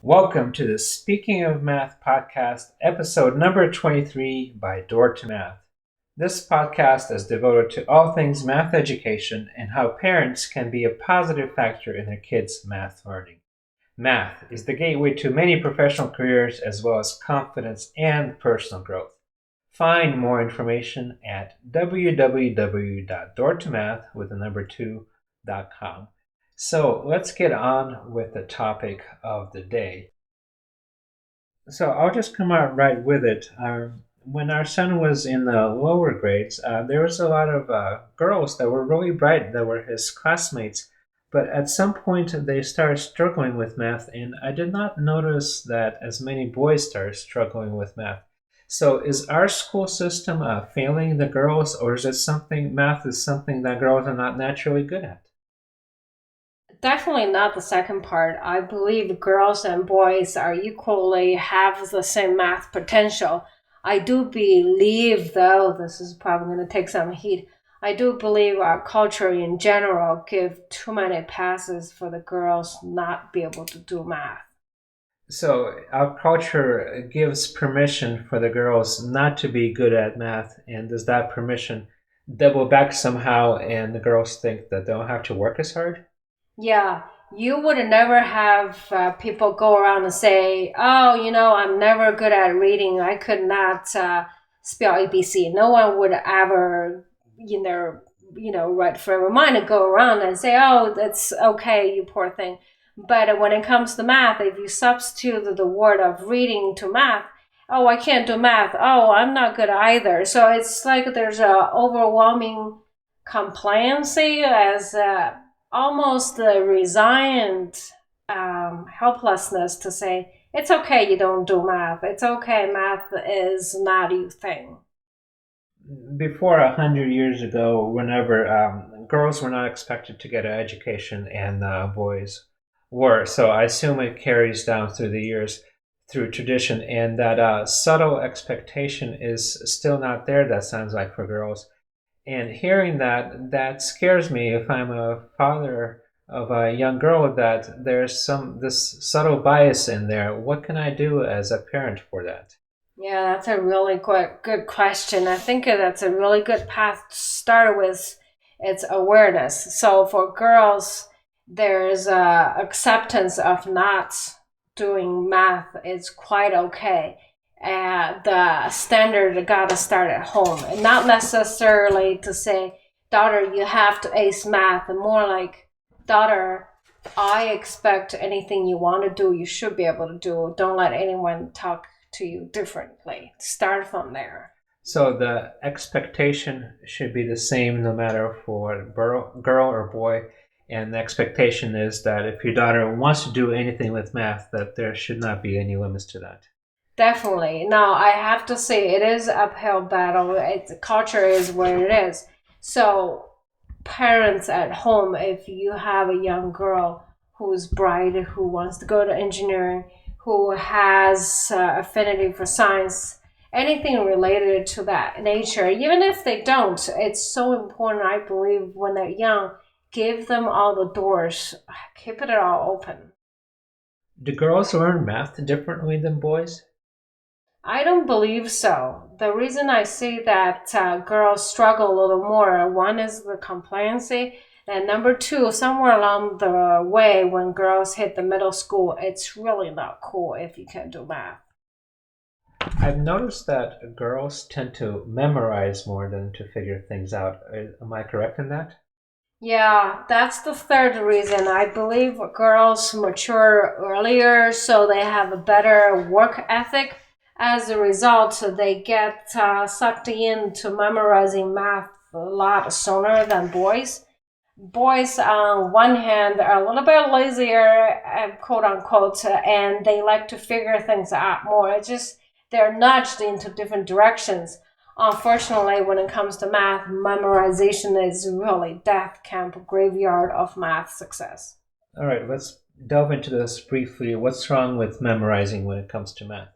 Welcome to the Speaking of Math podcast, episode number 23 by Door to Math. This podcast is devoted to all things math education and how parents can be a positive factor in their kids' math learning. Math is the gateway to many professional careers as well as confidence and personal growth. Find more information at www.doortomath2.com. So let's get on with the topic of the day. So I'll just come out right with it. When our son was in the lower grades, there was a lot of girls that were really bright that were his classmates. But at some point, they started struggling with math, and I did not notice that as many boys started struggling with math. So is our school system failing the girls, or is it something, math is something that girls are not naturally good at? Definitely not the second part. I believe girls and boys are equally have the same math potential. I do believe, though, this is probably going to take some heat. I do believe our culture in general give too many passes for the girls not be able to do math. So our culture gives permission for the girls not to be good at math, and does that permission double back somehow, and the girls think that they don't have to work as hard? Yeah, you would never have people go around and say, "Oh, I'm never good at reading. I could not spell ABC." No one would ever, right frame of mind to go around and say, "Oh, that's okay, you poor thing." But when it comes to math, if you substitute the word of reading to math, "Oh, I can't do math. Oh, I'm not good either." So it's like there's a overwhelming complacency as almost a resigned helplessness to say, it's okay you don't do math. It's okay, math is not your thing. Before 100 years ago, whenever girls were not expected to get an education and boys were, so I assume it carries down through the years through tradition, and that subtle expectation is still not there. That sounds like for girls. And hearing that scares me if I'm a father of a young girl that there's this subtle bias in there. What can I do as a parent for that? Yeah, that's a really good question. I think that's a really good path to start with. It's awareness. So for girls, there's a acceptance of not doing math. It's quite okay. The standard gotta start at home, and not necessarily to say, daughter, you have to ace math. More like, daughter, I expect anything you want to do, you should be able to do. Don't let anyone talk to you differently. Start from there. So the expectation should be the same no matter for girl or boy. And the expectation is that if your daughter wants to do anything with math, that there should not be any limits to that. Definitely. Now, I have to say, it is uphill battle. Culture is where it is. So, parents at home, if you have a young girl who's bright, who wants to go to engineering, who has affinity for science, anything related to that nature, even if they don't, it's so important, I believe, when they're young, give them all the doors, keep it all open. Do girls learn math differently than boys? I don't believe so. The reason I say that girls struggle a little more, one is the complacency, and number two, somewhere along the way, when girls hit the middle school, it's really not cool if you can do math. I've noticed that girls tend to memorize more than to figure things out. Am I correct in that? Yeah, that's the third reason. I believe girls mature earlier, so they have a better work ethic. As a result, they get sucked into memorizing math a lot sooner than boys. Boys, on one hand, are a little bit lazier, quote unquote, and they like to figure things out more. It's just they're nudged into different directions. Unfortunately, when it comes to math, memorization is really death camp graveyard of math success. All right, let's delve into this briefly. What's wrong with memorizing when it comes to math?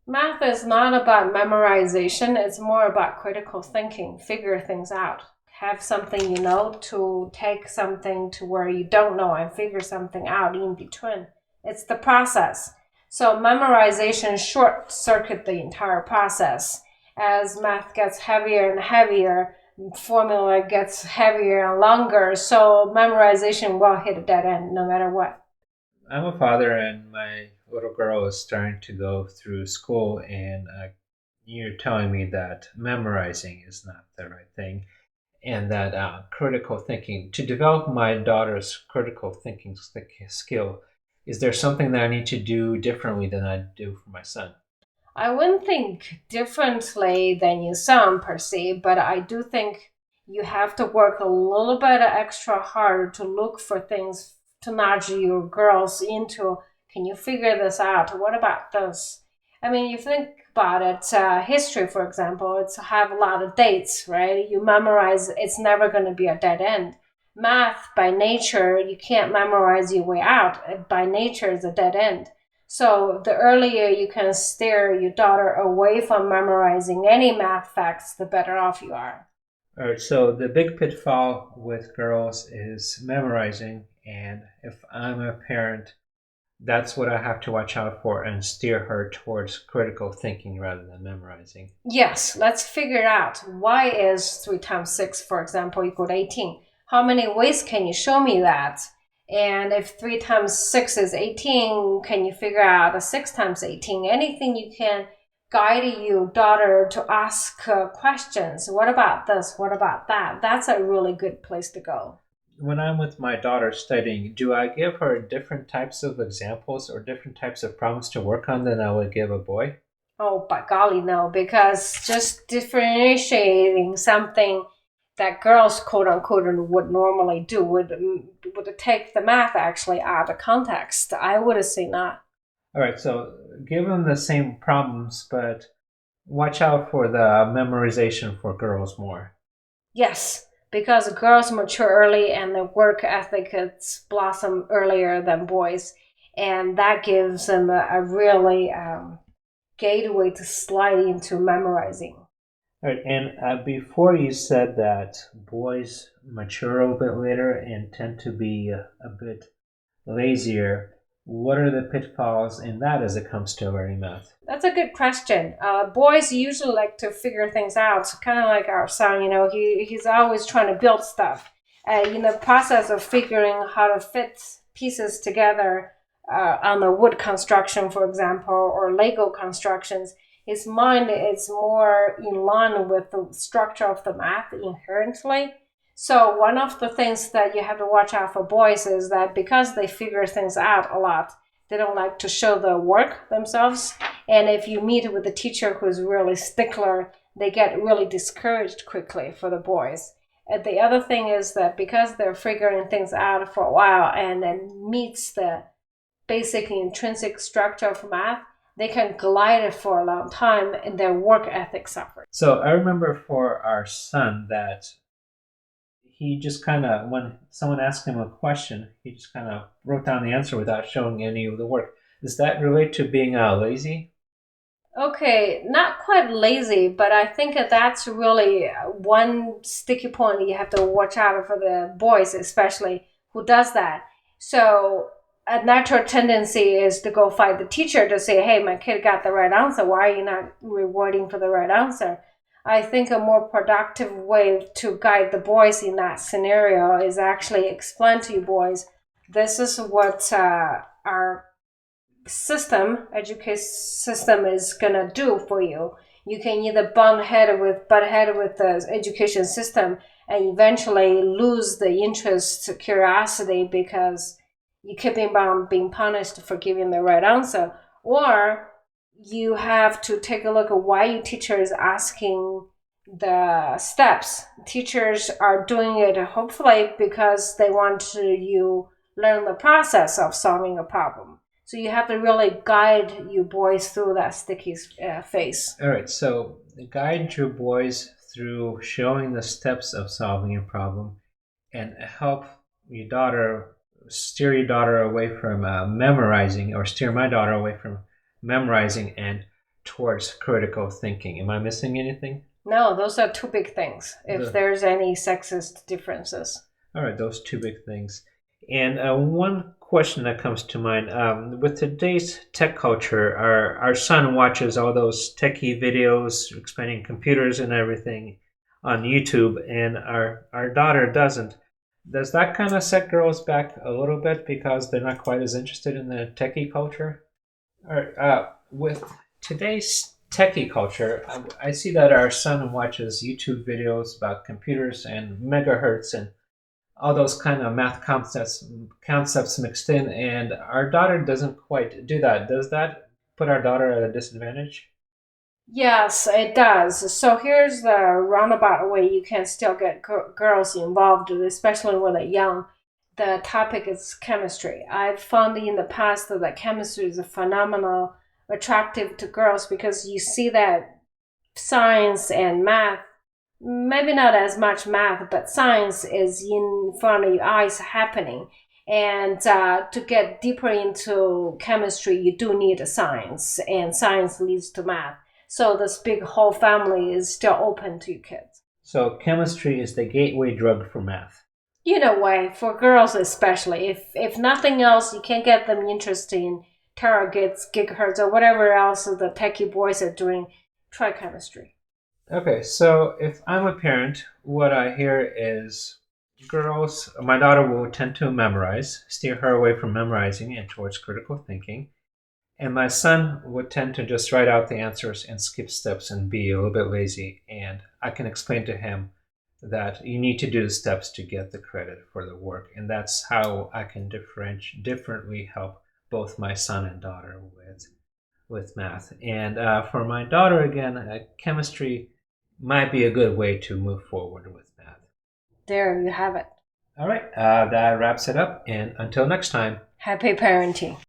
Math is not about memorization, it's more about critical thinking, figure things out. Have something you know to take something to where you don't know and figure something out in between. It's the process. So memorization short circuit the entire process. As math gets heavier and heavier, formula gets heavier and longer, so memorization will hit a dead end no matter what. I'm a father, and my little girl is starting to go through school, and you're telling me that memorizing is not the right thing, and that critical thinking, to develop my daughter's critical thinking skill, is there something that I need to do differently than I do for my son? I wouldn't think differently than you sound per se, but I do think you have to work a little bit extra hard to look for things to nudge your girls into. Can you figure this out? What about this? I mean, you think about it, history, for example, it's have a lot of dates, right? You memorize, it's never going to be a dead end. Math, by nature, you can't memorize your way out. By nature, it's a dead end. So the earlier you can steer your daughter away from memorizing any math facts, the better off you are. All right, so the big pitfall with girls is memorizing, and if I'm a parent, that's what I have to watch out for and steer her towards critical thinking rather than memorizing. Yes, let's figure out why is 3 times 6, for example, equal to 18. How many ways can you show me that? And if 3 times 6 is 18, can you figure out a 6 times 18? Anything you can guide your daughter to ask questions. What about this? What about that? That's a really good place to go. When I'm with my daughter studying, do I give her different types of examples or different types of problems to work on than I would give a boy? Oh, by golly, no, because just differentiating something that girls, quote unquote, would normally do would take the math actually out of context. I would say not. All right, so give them the same problems, but watch out for the memorization for girls more. Yes, because girls mature early and the work ethic blossom earlier than boys, and that gives them a really gateway to slide into memorizing. All right, and before you said that boys mature a little bit later and tend to be a bit lazier, what are the pitfalls in that as it comes to learning math? That's a good question. Boys usually like to figure things out, kind of like our son. He's always trying to build stuff. In the process of figuring how to fit pieces together on the wood construction, for example, or Lego constructions, his mind is more in line with the structure of the math inherently. So one of the things that you have to watch out for boys is that because they figure things out a lot, they don't like to show the work themselves. And if you meet with a teacher who's really stickler, they get really discouraged quickly for the boys. And the other thing is that because they're figuring things out for a while and then meets the basic intrinsic structure of math, they can glide it for a long time and their work ethic suffers. So I remember for our son that he just kind of, when someone asked him a question, he just kind of wrote down the answer without showing any of the work. Does that relate to being lazy? Okay, not quite lazy, but I think that's really one sticky point you have to watch out for the boys, especially who does that. So a natural tendency is to go fight the teacher to say, hey, my kid got the right answer. Why are you not rewarding for the right answer? I think a more productive way to guide the boys in that scenario is actually explain to you boys, this is what our education system is gonna do for you. You can either butt head with the education system and eventually lose the interest, curiosity because you keep on being punished for giving the right answer, or you have to take a look at why your teacher is asking the steps. Teachers are doing it hopefully because they want you learn the process of solving a problem. So you have to really guide your boys through that sticky phase. All right, so guide your boys through showing the steps of solving a problem and help your daughter steer your daughter away from memorizing, or steer my daughter away from memorizing and towards critical thinking. Am I missing anything? No, those are two big things, if there's any sexist differences. All right, those two big things. And one question that comes to mind with today's tech culture, our son watches all those techie videos explaining computers and everything on YouTube, and our daughter doesn't. Does that kind of set girls back a little bit because they're not quite as interested in the techie culture? Or with today's techie culture, I see that our son watches YouTube videos about computers and megahertz and all those kind of math concepts mixed in, and our daughter doesn't quite do that. Does that put our daughter at a disadvantage? Yes, it does. So here's the roundabout way you can still get girls involved, especially when they're young. The topic is chemistry. I've found in the past that chemistry is a phenomenal attractive to girls because you see that science and math, maybe not as much math, but science is in front of your eyes happening. And to get deeper into chemistry, you do need a science, and science leads to math. So this big whole family is still open to kids. So chemistry is the gateway drug for math. In a way, for girls especially, if nothing else, you can get them interested in terabytes, gigahertz, or whatever else the techie boys are doing. Try chemistry. Okay, so if I'm a parent, what I hear is my daughter will tend to memorize, steer her away from memorizing and towards critical thinking. And my son would tend to just write out the answers and skip steps and be a little bit lazy. And I can explain to him that you need to do the steps to get the credit for the work. And that's how I can differently help both my son and daughter with math. And for my daughter, again, chemistry might be a good way to move forward with math. There you have it. All right, that wraps it up. And until next time. Happy parenting.